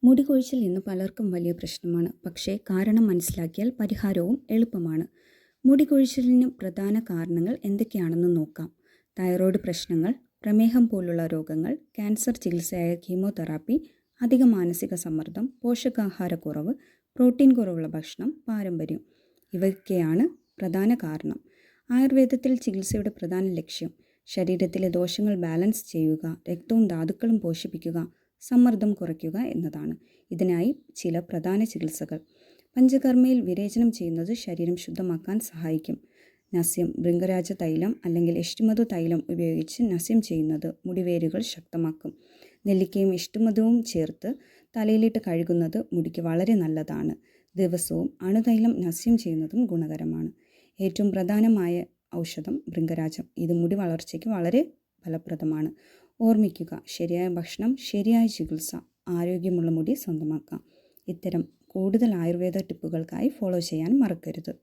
മുടി കൊഴിച്ചിൽ ഇന്ന് പലർക്കും വലിയ പ്രശ്നമാണ്. പക്ഷേ കാരണം മനസ്സിലാക്കിയാൽ പരിഹാരവും എളുപ്പമാണ്. മുടി കൊഴിച്ചിലിന് പ്രധാന കാരണങ്ങൾ എന്തൊക്കെയാണെന്ന് നോക്കാം. തൈറോയ്ഡ് പ്രശ്നങ്ങൾ, പ്രമേഹം പോലുള്ള രോഗങ്ങൾ, ക്യാൻസർ ചികിത്സയായ കീമോതെറാപ്പി, അധിക മാനസിക സമ്മർദ്ദം, പോഷകാഹാരക്കുറവ്, പ്രോട്ടീൻ കുറവുള്ള ഭക്ഷണം, പാരമ്പര്യം ഇവയൊക്കെയാണ് പ്രധാന കാരണം. ആയുർവേദത്തിൽ ചികിത്സയുടെ പ്രധാന ലക്ഷ്യം ശരീരത്തിലെ ദോഷങ്ങൾ ബാലൻസ് ചെയ്യുക, രക്തവും ധാതുക്കളും പോഷിപ്പിക്കുക, സമ്മർദ്ദം കുറയ്ക്കുക എന്നതാണ്. ഇതിനായി ചില പ്രധാന ചികിത്സകൾ. പഞ്ചകർമ്മയിൽ വിരേചനം ചെയ്യുന്നത് ശരീരം ശുദ്ധമാക്കാൻ സഹായിക്കും. നസ്യം, ഭൃംഗരാജ തൈലം അല്ലെങ്കിൽ എഷ്ടിമധു തൈലം ഉപയോഗിച്ച് നസ്യം ചെയ്യുന്നത് മുടിവേരുകൾ ശക്തമാക്കും. നെല്ലിക്കയും എഷ്ടിമധുവും ചേർത്ത് തലയിലിട്ട് കഴുകുന്നത് മുടിക്ക് വളരെ നല്ലതാണ്. ദിവസവും അണുതൈലം നസ്യം ചെയ്യുന്നതും ഗുണകരമാണ്. ഏറ്റവും പ്രധാനമായ ഔഷധം ഭൃംഗരാജം. ഇത് മുടി വളർച്ചയ്ക്ക് വളരെ ഫലപ്രദമാണ്. ഓർമ്മിക്കുക, ശരിയായ ഭക്ഷണം, ശരിയായ ചികിത്സ, ആരോഗ്യമുള്ള മുടി സ്വന്തമാക്കാം. ഇത്തരം കൂടുതൽ ആയുർവേദ ടിപ്പുകൾക്കായി ഫോളോ ചെയ്യാൻ മറക്കരുത്.